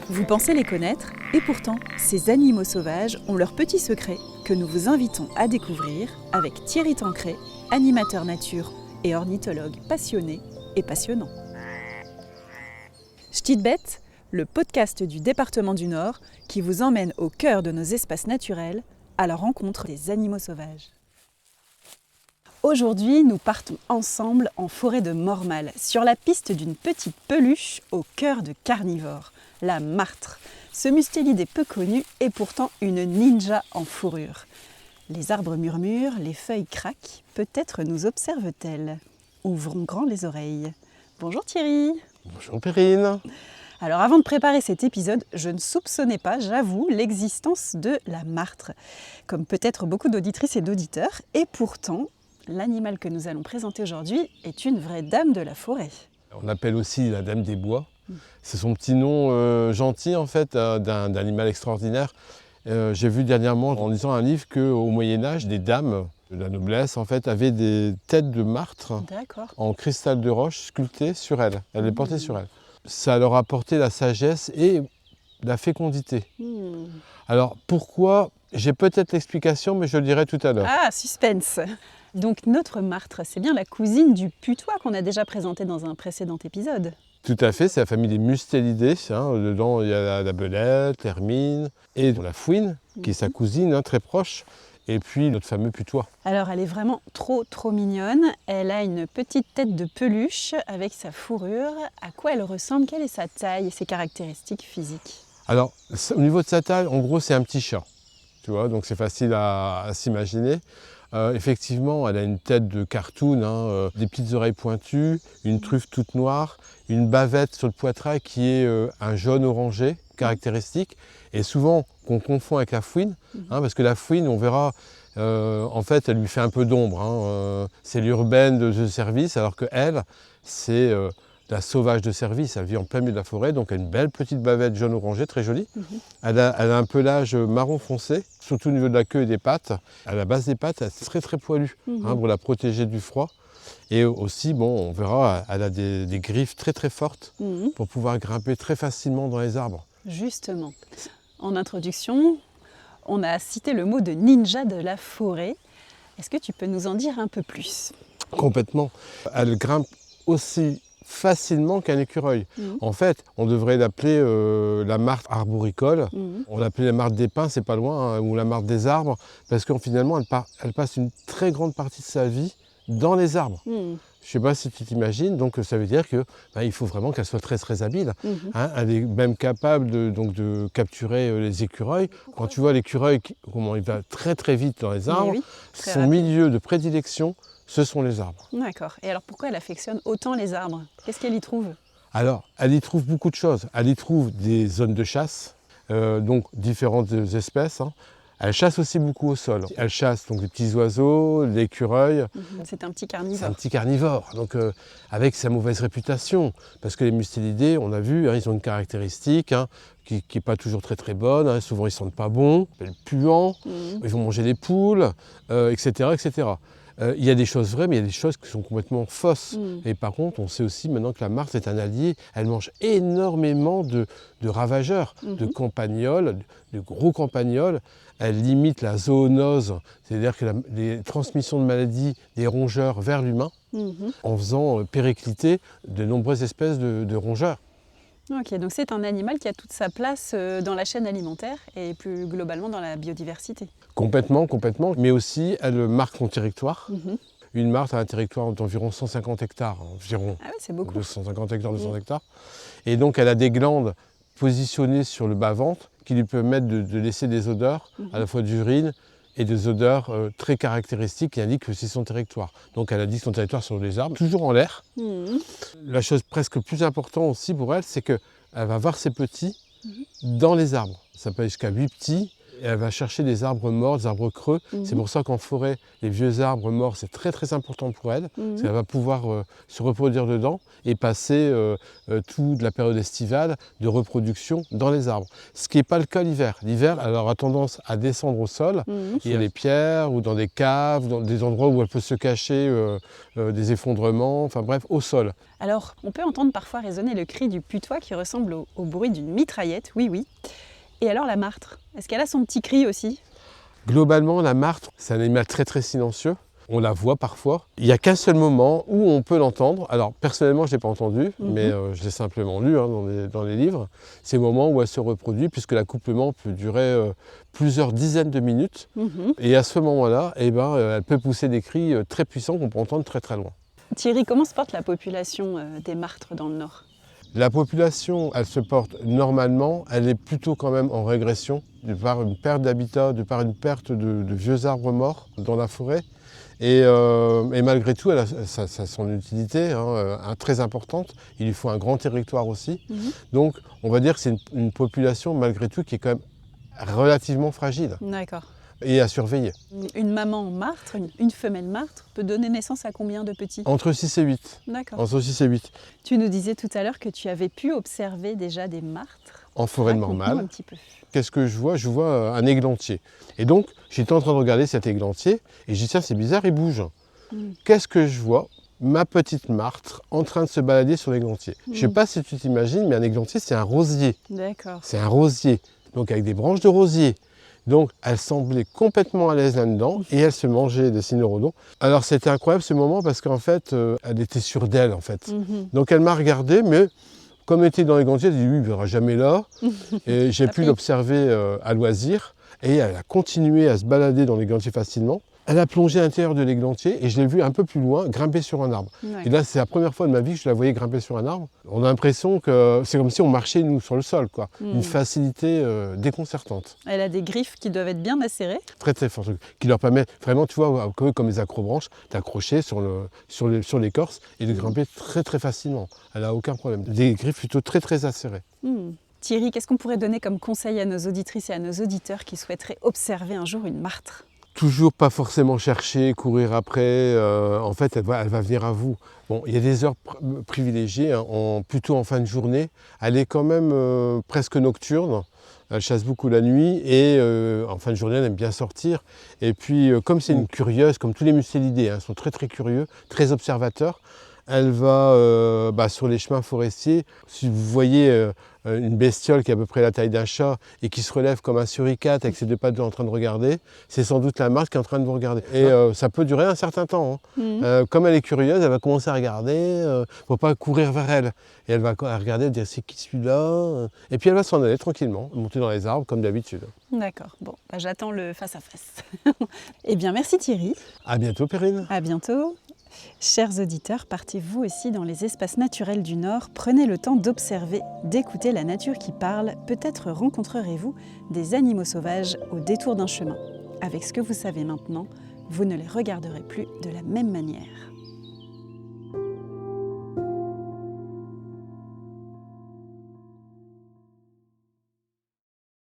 Vous pensez les connaître, et pourtant, ces animaux sauvages ont leurs petits secrets que nous vous invitons à découvrir avec Thierry Tancret, animateur nature et ornithologue passionné et passionnant. Ch'tite bête, le podcast du département du Nord qui vous emmène au cœur de nos espaces naturels à la rencontre des animaux sauvages. Aujourd'hui, nous partons ensemble en forêt de Mormal, sur la piste d'une petite peluche au cœur de carnivores, la martre. Ce mustélidé peu connu est pourtant une ninja en fourrure. Les arbres murmurent, les feuilles craquent, peut-être nous observe-t-elle. Ouvrons grand les oreilles. Bonjour Thierry. Bonjour Perrine. Alors avant de préparer cet épisode, je ne soupçonnais pas, j'avoue, l'existence de la martre, comme peut-être beaucoup d'auditrices et d'auditeurs, et pourtant, l'animal que nous allons présenter aujourd'hui est une vraie dame de la forêt. On l'appelle aussi la dame des bois. C'est son petit nom gentil en fait d'un animal extraordinaire. J'ai vu dernièrement en lisant un livre qu'au Moyen-Âge, des dames de la noblesse en fait avaient des têtes de martre en cristal de roche sculptées sur elles. Elles les portaient sur elles. Ça leur a apporté la sagesse et la fécondité. Alors pourquoi? J'ai peut-être l'explication, mais je le dirai tout à l'heure. Ah, suspense! Donc notre martre, c'est bien la cousine du putois qu'on a déjà présenté dans un précédent épisode. Tout à fait, c'est la famille des mustélidés. Dedans, il y a la belette, l'hermine et la fouine, qui est sa cousine, très proche. Et puis notre fameux putois. Alors elle est vraiment trop mignonne. Elle a une petite tête de peluche avec sa fourrure. À quoi elle ressemble? Quelle est sa taille et ses caractéristiques physiques? Alors au niveau de sa taille, en gros c'est un petit chat. Tu vois, donc c'est facile à s'imaginer. Effectivement, elle a une tête de cartoon, des petites oreilles pointues, une truffe toute noire, une bavette sur le poitrail qui est un jaune orangé caractéristique, et souvent qu'on confond avec la fouine, parce que la fouine, on verra, en fait, elle lui fait un peu d'ombre. C'est l'urbaine de service, alors qu'elle, c'est la sauvage de service. Elle vit en plein milieu de la forêt, donc elle a une belle petite bavette jaune orangé, très jolie. Elle a un pelage marron foncé, surtout au niveau de la queue et des pattes. À la base des pattes, elle est très poilue, pour la protéger du froid. Et aussi, on verra, elle a des griffes très fortes pour pouvoir grimper très facilement dans les arbres. Justement, en introduction, on a cité le mot de ninja de la forêt. Est-ce que tu peux nous en dire un peu plus? Complètement. Elle grimpe aussi facilement qu'un écureuil. En fait, on devrait l'appeler la martre arboricole. On l'appelait la martre des pins, c'est pas loin, ou la martre des arbres, parce que finalement, elle passe une très grande partie de sa vie dans les arbres. Je ne sais pas si tu t'imagines, donc ça veut dire qu'il faut vraiment qu'elle soit très habile. Elle est même capable de capturer les écureuils. Quand tu vois l'écureuil, comment il va très vite dans les arbres, son milieu de prédilection, ce sont les arbres. D'accord. Et alors pourquoi elle affectionne autant les arbres? Qu'est-ce qu'elle y trouve? Alors, elle y trouve beaucoup de choses. Elle y trouve des zones de chasse, donc différentes espèces. Elle chasse aussi beaucoup au sol. Elle chasse donc les petits oiseaux, l'écureuil. C'est un petit carnivore. C'est un petit carnivore, donc avec sa mauvaise réputation. Parce que les mustélidés, on a vu, ils ont une caractéristique qui n'est pas toujours très bonne. Souvent, ils ne sentent pas bon, ils puants, ils vont manger les poules, etc. Il y a des choses vraies, mais il y a des choses qui sont complètement fausses. Et par contre, on sait aussi maintenant que la martre est un allié. Elle mange énormément de ravageurs, de campagnols, de gros campagnols. Elle limite la zoonose, c'est-à-dire que les transmissions de maladies des rongeurs vers l'humain, en faisant péricliter de nombreuses espèces de rongeurs. Ok, donc c'est un animal qui a toute sa place dans la chaîne alimentaire et plus globalement dans la biodiversité. Complètement, mais aussi elle marque son territoire. Une martre a un territoire d'environ 150 hectares, environ. Ah oui, c'est beaucoup. 150 hectares, 200 hectares. Et donc elle a des glandes positionnées sur le bas-ventre qui lui permettent de laisser des odeurs, à la fois d'urine et des odeurs très caractéristiques qui indiquent que c'est son territoire. Donc elle indique son territoire sur les arbres, toujours en l'air. La chose presque plus importante aussi pour elle, c'est qu'elle va voir ses petits dans les arbres. Ça peut aller jusqu'à 8 petits. Et elle va chercher des arbres morts, des arbres creux. C'est pour ça qu'en forêt, les vieux arbres morts, c'est très très important pour elle. Parce qu'elle va pouvoir se reproduire dedans et passer toute la période estivale de reproduction dans les arbres. Ce qui n'est pas le cas l'hiver. L'hiver, elle aura tendance à descendre au sol, sur les pierres ou dans des caves, dans des endroits où elle peut se cacher des effondrements, enfin bref, au sol. Alors, on peut entendre parfois résonner le cri du putois qui ressemble au bruit d'une mitraillette, oui oui. Et alors la martre, est-ce qu'elle a son petit cri aussi? Globalement, la martre, c'est un animal très très silencieux. On la voit parfois. Il n'y a qu'un seul moment où on peut l'entendre. Alors personnellement, je ne l'ai pas entendu, mais je l'ai simplement lu dans les livres. C'est le moment où elle se reproduit, puisque l'accouplement peut durer plusieurs dizaines de minutes. Et à ce moment-là, elle peut pousser des cris très puissants qu'on peut entendre très très loin. Thierry, comment se porte la population des martres dans le Nord? La population, elle se porte normalement, elle est plutôt quand même en régression, de par une perte d'habitat, de par une perte de vieux arbres morts dans la forêt. Et malgré tout, elle a son utilité très importante. Il lui faut un grand territoire aussi. Donc, on va dire que c'est une population, malgré tout, qui est quand même relativement fragile. D'accord. Et à surveiller. Une maman martre, une femelle martre, peut donner naissance à combien de petits? Entre 6 et 8. D'accord. Entre 6 et 8. Tu nous disais tout à l'heure que tu avais pu observer déjà des martres. En forêt Raconte-nous normale. un petit peu. Qu'est-ce que je vois? Je vois un églantier. Et donc, j'étais en train de regarder cet églantier et j'ai dit, tiens, c'est bizarre, il bouge. Qu'est-ce que je vois? Ma petite martre en train de se balader sur l'églantier. Je ne sais pas si tu t'imagines, mais un églantier, c'est un rosier. D'accord. C'est un rosier, donc avec des branches de rosier. Donc, elle semblait complètement à l'aise là-dedans et elle se mangeait des cynorhodons. Alors, c'était incroyable ce moment parce qu'en fait, elle était sûre d'elle, en fait. Donc, elle m'a regardé, mais comme elle était dans les églantiers, elle dit, lui, il ne verra jamais là. Et j'ai pu l'observer à loisir et elle a continué à se balader dans l'églantier facilement. Elle a plongé à l'intérieur de l'églantier et je l'ai vue un peu plus loin grimper sur un arbre. Ouais. Et là, c'est la première fois de ma vie que je la voyais grimper sur un arbre. On a l'impression que c'est comme si on marchait, nous, sur le sol, quoi. Une facilité déconcertante. Elle a des griffes qui doivent être bien acérées. Très, très forte. Qui leur permet vraiment, tu vois, comme les acrobranches, d'accrocher sur l'écorce et de grimper très, très facilement. Elle n'a aucun problème. Des griffes plutôt très, très acérées. Thierry, qu'est-ce qu'on pourrait donner comme conseil à nos auditrices et à nos auditeurs qui souhaiteraient observer un jour une martre? Toujours pas forcément chercher, courir après, en fait elle va venir à vous. Bon, il y a des heures privilégiées, plutôt en fin de journée. Elle est quand même presque nocturne, elle chasse beaucoup la nuit et en fin de journée elle aime bien sortir. Et puis comme c'est une curieuse, comme tous les mustélidés, sont très très curieux, très observateurs, elle va sur les chemins forestiers. Si vous voyez une bestiole qui a à peu près la taille d'un chat et qui se relève comme un suricate avec ses deux pattes en train de regarder, c'est sans doute la martre qui est en train de vous regarder. Et ça peut durer un certain temps. Comme elle est curieuse, elle va commencer à regarder, il ne faut pas courir vers elle. Et elle va regarder, elle va dire c'est qui celui-là? Et puis elle va s'en aller tranquillement, monter dans les arbres comme d'habitude. D'accord, bon, j'attends le face-à-face. Eh bien, merci Thierry. À bientôt Perrine. À bientôt. Chers auditeurs, partez vous aussi dans les espaces naturels du Nord. Prenez le temps d'observer, d'écouter la nature qui parle. Peut-être rencontrerez-vous des animaux sauvages au détour d'un chemin. Avec ce que vous savez maintenant, vous ne les regarderez plus de la même manière.